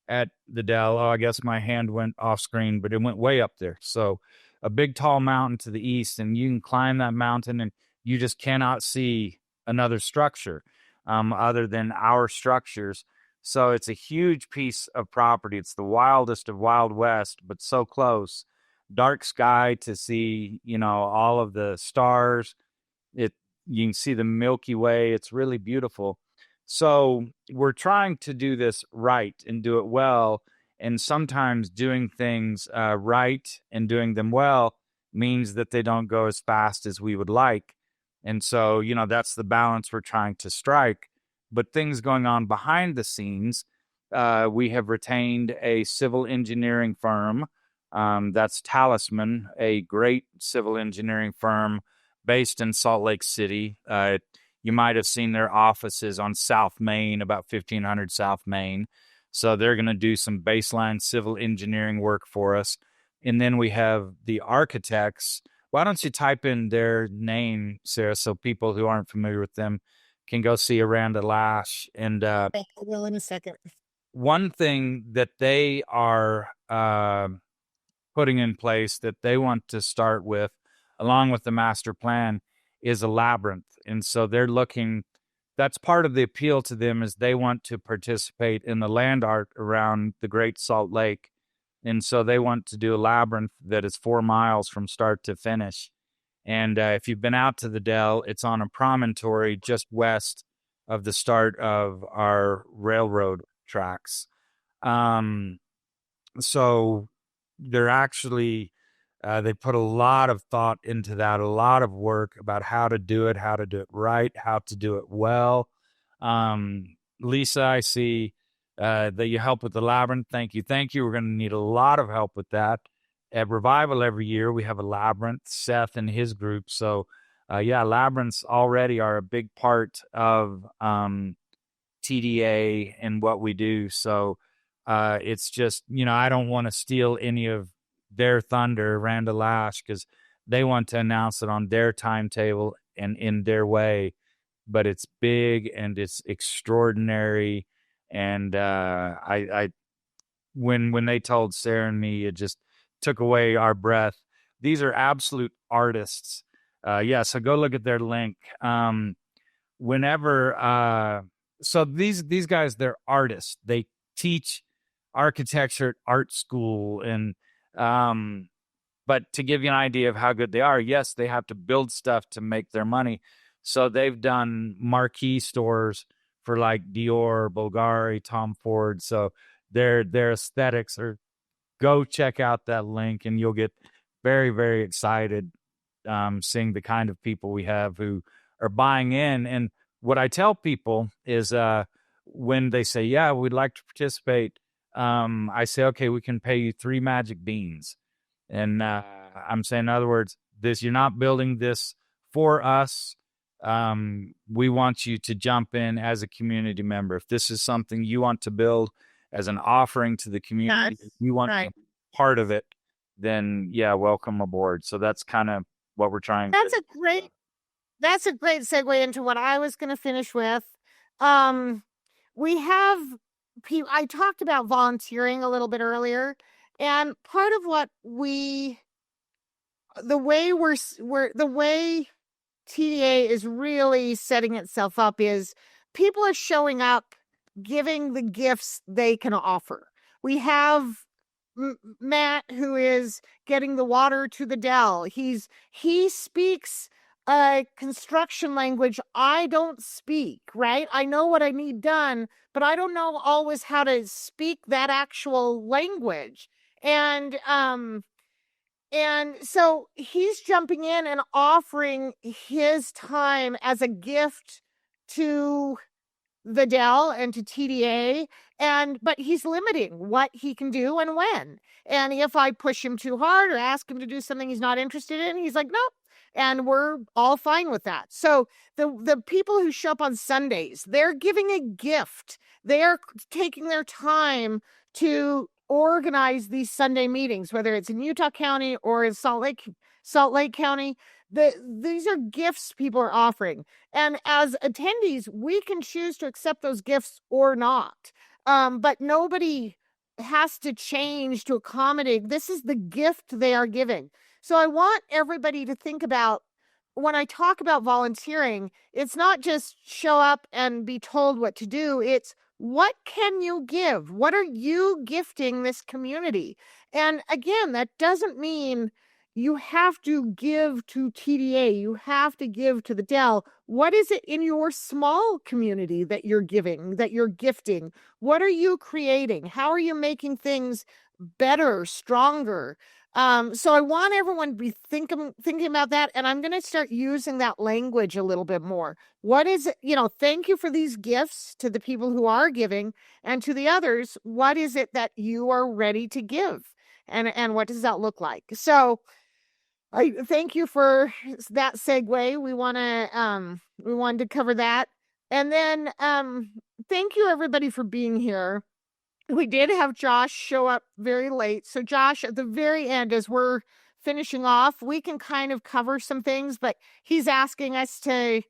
at the Dell. Oh, I guess my hand went off screen, but it went way up there. So a big tall mountain to the east, and you can climb that mountain and you just cannot see another structure other than our structures. So it's a huge piece of property. It's the wildest of Wild West, but so close. Dark sky to see, all of the stars. It You can see the Milky Way. It's really beautiful. So we're trying to do this right and do it well. And sometimes doing things right and doing them well means that they don't go as fast as we would like. And so, that's the balance we're trying to strike. But things going on behind the scenes, we have retained a civil engineering firm. That's Talisman, a great civil engineering firm based in Salt Lake City. You might have seen their offices on South Main, about 1500 South Main. So they're going to do some baseline civil engineering work for us. And then we have the architects. Why don't you type in their name, Sarah, so people who aren't familiar with them can go see Aranda Lash. And I will in a second. one thing that they are putting in place that they want to start with, along with the master plan, is a labyrinth. And so they're looking, that's part of the appeal to them, is they want to participate in the land art around the Great Salt Lake. And so they want to do a labyrinth that is 4 miles from start to finish. And if you've been out to the Dell, it's on a promontory just west of the start of our railroad tracks. So they're actually they put a lot of thought into that, a lot of work about how to do it right, how to do it well. Lisa, I see that you help with the labyrinth. Thank you. We're going to need a lot of help with that. At Revival every year, we have a labyrinth, Seth and his group. So, labyrinths already are a big part of TDA and what we do. So, it's just, I don't want to steal any of their thunder, Randall Lash, because they want to announce it on their timetable and in their way. But it's big and it's extraordinary. And I when they told Sarah and me, it just took away our breath. These are absolute artists. So go look at their link. Whenever so these guys, they're artists. They teach architecture at art school, and but to give you an idea of how good they are, yes, they have to build stuff to make their money. So they've done marquee stores for like Dior, Bulgari, Tom Ford. So their aesthetics are, go check out that link and you'll get very, very excited seeing the kind of people we have who are buying in. And what I tell people is when they say, yeah, we'd like to participate, I say, okay, we can pay you 3 magic beans. And I'm saying, in other words, you're not building this for us. We want you to jump in as a community member. If this is something you want to build as an offering to the community, Yes, if you want right. to be part of it, then welcome aboard. So that's kind of what we're trying That's to. a great segue into what I was going to finish with. Um, we have people. I talked about volunteering a little bit earlier, and part of what the way TDA is really setting itself up is people are showing up, giving the gifts they can offer. We have Matt, who is getting the water to the Dell. He speaks a construction language I don't speak, right? I know what I need done, but I don't know always how to speak that actual language. And so he's jumping in and offering his time as a gift to the Dell and to TDA, but he's limiting what he can do and when. And if I push him too hard or ask him to do something he's not interested in, he's like, nope. And we're all fine with that. So the people who show up on Sundays, they're giving a gift. They are taking their time to organize these Sunday meetings, whether it's in Utah County or in Salt Lake County. These are gifts people are offering. And as attendees, we can choose to accept those gifts or not. But nobody has to change to accommodate. This is the gift they are giving. So I want everybody to think about, when I talk about volunteering, it's not just show up and be told what to do. It's, what can you give? What are you gifting this community? And again, that doesn't mean you have to give to TDA. You have to give to the Dell. What is it in your small community that you're giving, that you're gifting? What are you creating? How are you making things better, stronger? So I want everyone to be thinking about that. And I'm going to start using that language a little bit more. What is it? Thank you for these gifts to the people who are giving, and to the others, what is it that you are ready to give? And what does that look like? So I thank you for that segue. We wanted to cover that. And then thank you everybody for being here. We did have Josh show up very late. So Josh, at the very end, as we're finishing off, we can kind of cover some things, but he's asking us to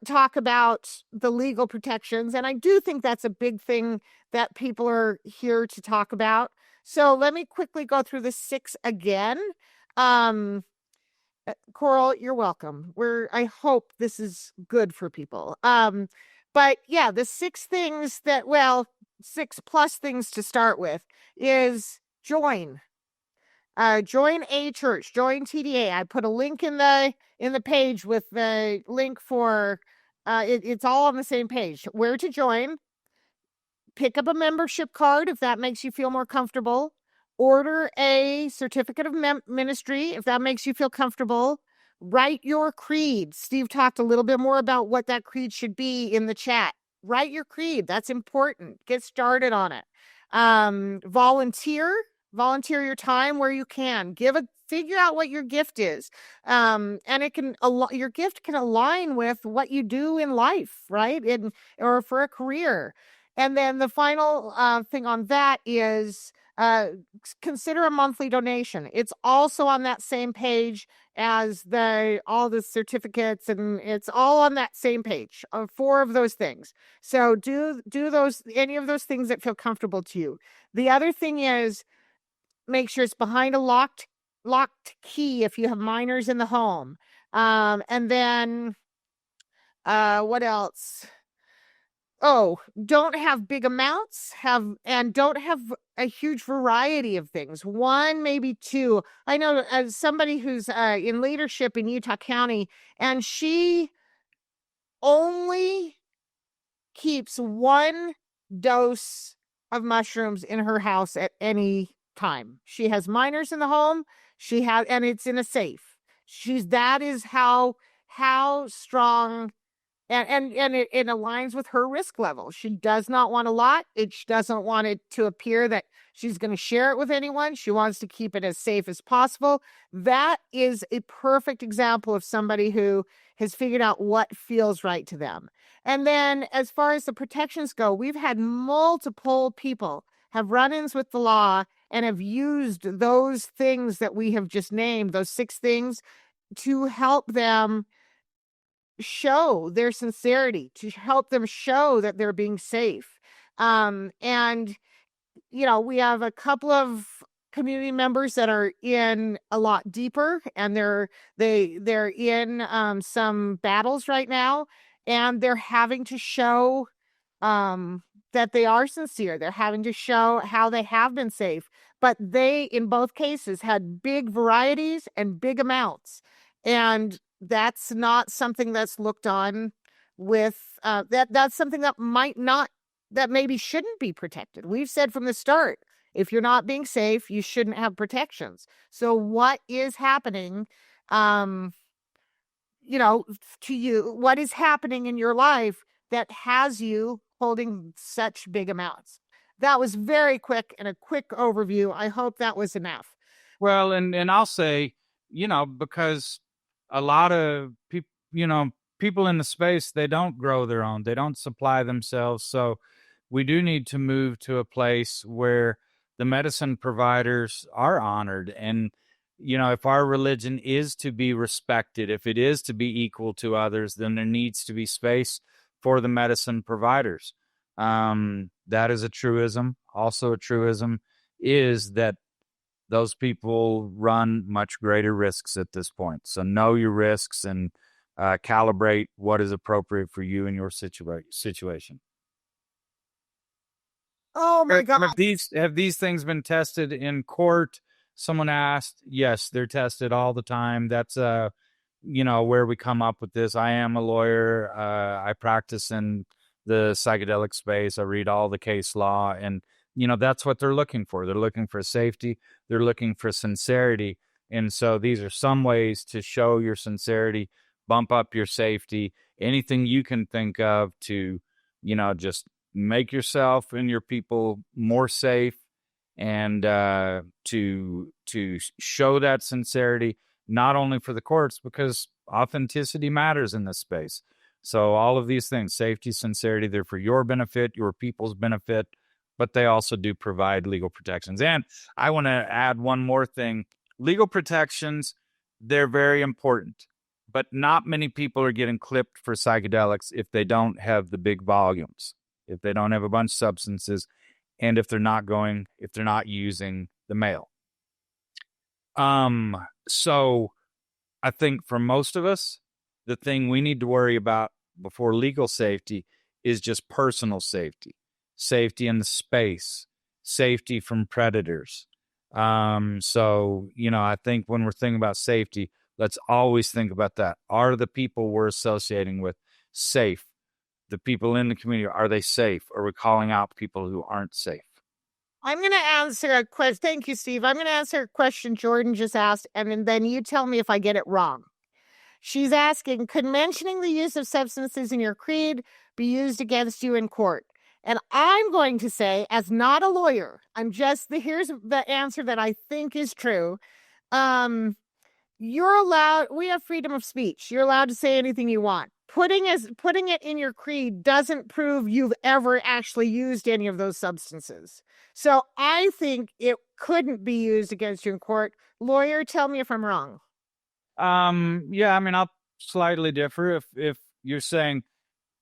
talk about the legal protections. And I do think that's a big thing that people are here to talk about. So let me quickly go through the 6 again. Coral, you're welcome. I hope this is good for people. But yeah, the 6 things that, well, 6 plus things to start with is join. Join a church, join TDA. I put a link in the page with the link for it's all on the same page. Where to join. Pick up a membership card if that makes you feel more comfortable. Order a certificate of ministry if that makes you feel comfortable. Write your creed. Steve talked a little bit more about what that creed should be in the chat. Write your creed. That's important. Get started on it. Volunteer your time where you can. Figure out what your gift is. And your gift can align with what you do in life, right? Or for a career. And then the final thing on that is consider a monthly donation. It's also on that same page as all the certificates, and it's all on that same page of 4 of those things. So do any of those things that feel comfortable to you. The other thing is, make sure it's behind a locked key if you have minors in the home. And then what else? Oh, don't have big amounts, and don't have a huge variety of things. 1, maybe 2. I know as somebody who's in leadership in Utah County, and she only keeps 1 dose of mushrooms in her house at any time. She has minors in the home. And it's in a safe. That is how strong. And it aligns with her risk level. She does not want a lot. She doesn't want it to appear that she's going to share it with anyone. She wants to keep it as safe as possible. That is a perfect example of somebody who has figured out what feels right to them. And then as far as the protections go, we've had multiple people have run-ins with the law and have used those things that we have just named, those 6 things, to help them show their sincerity, to help them show that they're being safe. And we have a couple of community members that are in a lot deeper, and they're in some battles right now, and they're having to show that they are sincere. They're having to show how they have been safe, but they, in both cases, had big varieties and big amounts. And that's not something that's looked on with, that's something that maybe shouldn't be protected. We've said from the start, if you're not being safe, you shouldn't have protections. So what is happening, to you, what is happening in your life that has you holding such big amounts. That was very quick and a quick overview. I hope that was enough. Well, and I'll say, because a lot of people, people in the space, they don't grow their own, they don't supply themselves. So we do need to move to a place where the medicine providers are honored. And, if our religion is to be respected, if it is to be equal to others, then there needs to be space for the medicine providers. That is a truism. Also, a truism is that those people run much greater risks at this point. So know your risks and calibrate what is appropriate for you and your situation. Oh my God. Have these things been tested in court? Someone asked. Yes, they're tested all the time. That's where we come up with this. I am a lawyer. I practice in the psychedelic space. I read all the case law, and that's what they're looking for. They're looking for safety. They're looking for sincerity. And so these are some ways to show your sincerity, bump up your safety, anything you can think of to, just make yourself and your people more safe, and to show that sincerity, not only for the courts, because authenticity matters in this space. So all of these things, safety, sincerity, they're for your benefit, your people's benefit, but they also do provide legal protections. And I want to add one more thing. Legal protections, they're very important, but not many people are getting clipped for psychedelics if they don't have the big volumes, if they don't have a bunch of substances, and if they're not using the mail. So I think for most of us, the thing we need to worry about before legal safety is just personal safety, safety in the space, safety from predators. So, I think when we're thinking about safety, let's always think about that. Are the people we're associating with safe? The people in the community, are they safe? Are we calling out people who aren't safe? I'm going to answer a question. Thank you, Steve. I'm going to answer a question Jordan just asked, and then you tell me if I get it wrong. She's asking, could mentioning the use of substances in your creed be used against you in court? And I'm going to say, as not a lawyer, here's the answer that I think is true. You're allowed, we have freedom of speech. You're allowed to say anything you want. Putting it in your creed doesn't prove you've ever actually used any of those substances. So I think it couldn't be used against you in court. Lawyer, tell me if I'm wrong. Yeah, I mean, I'll slightly differ if you're saying,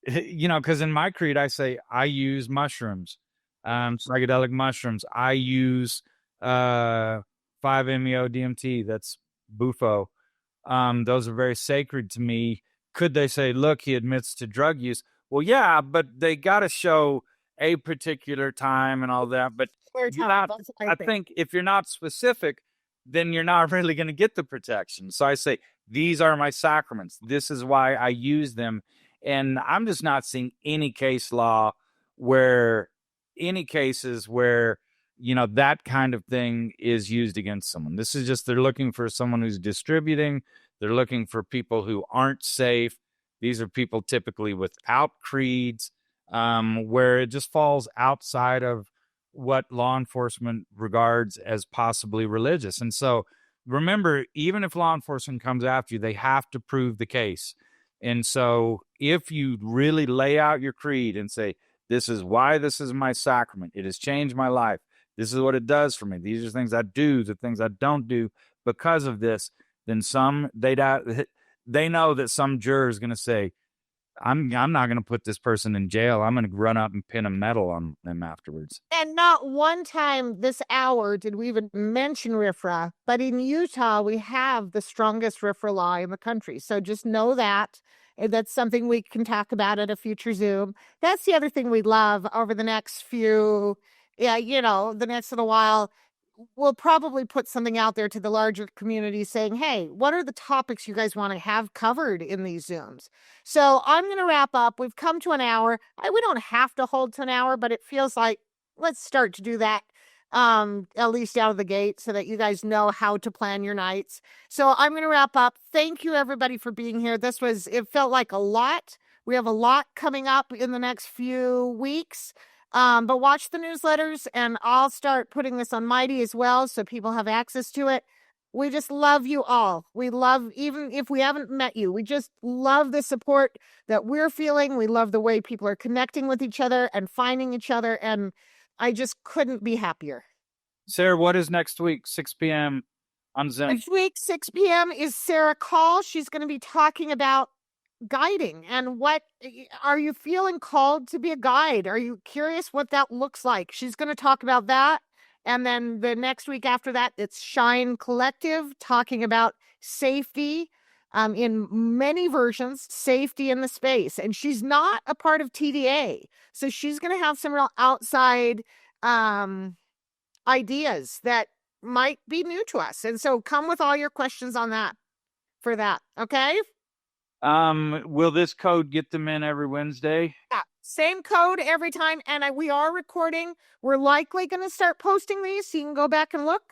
because in my creed, I say I use mushrooms, psychedelic mushrooms. I use 5-MeO DMT. That's Bufo. Those are very sacred to me. Could they say, look, he admits to drug use? Well, yeah, but they got to show a particular time and all that. But I think if you're not specific, then you're not really going to get the protection. So I say, these are my sacraments. This is why I use them. And I'm just not seeing any case law where that kind of thing is used against someone. This is just, they're looking for someone who's distributing. They're looking for people who aren't safe. These are people typically without creeds, where it just falls outside of what law enforcement regards as possibly religious. And so remember, even if law enforcement comes after you, they have to prove the case. And so if you really lay out your creed and say, this is why this is my sacrament, it has changed my life, this is what it does for me, these are things I do, the things I don't do because of this, then they know that some juror is going to say, I'm not going to put this person in jail. I'm going to run up and pin a medal on them afterwards. And not one time this hour did we even mention RFRA, but in Utah, we have the strongest RFRA law in the country. So just know that. And that's something we can talk about at a future Zoom. That's the other thing we love over the next the next little while. We'll probably put something out there to the larger community saying, hey, what are the topics you guys want to have covered in these Zooms? So I'm going to wrap up. We've come to an hour. We don't have to hold to an hour, but it feels like let's start to do that at least out of the gate so that you guys know how to plan your nights. So I'm going to wrap up. Thank you, everybody, for being here. It felt like a lot, We have a lot coming up in the next few weeks. But watch the newsletters, and I'll start putting this on Mighty as well so people have access to it. We just love you all. We love, even if we haven't met you, we just love the support that we're feeling. We love the way people are connecting with each other and finding each other. And I just couldn't be happier. Sarah, what is next week, 6 p.m. on Zoom? Next week, 6 p.m. is Sarah Call. She's going to be talking about guiding and what are you feeling called to be a guide? Are you curious what that looks like? She's going to talk about that. And then the next week after that, it's Shine Collective talking about safety in many versions, safety in the space. And she's not a part of TDA. So she's going to have some real outside ideas that might be new to us. And so come with all your questions on that for that. Okay. Will this code get them in every Wednesday? Yeah, same code every time. And we are recording. We're likely going to start posting these so you can go back and look.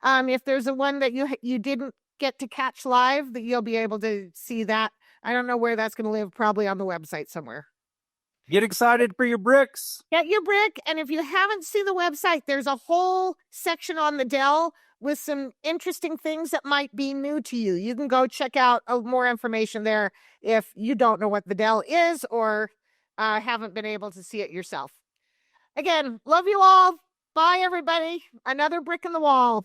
If there's a one that you didn't get to catch live, that you'll be able to see that. I don't know where that's going to live, probably on the website somewhere. Get excited for your bricks. Get your brick. And if you haven't seen the website, there's a whole section on the Dell with some interesting things that might be new to you. You can go check out more information there if you don't know what the Dell is or haven't been able to see it yourself. Again, love you all. Bye, everybody. Another brick in the wall.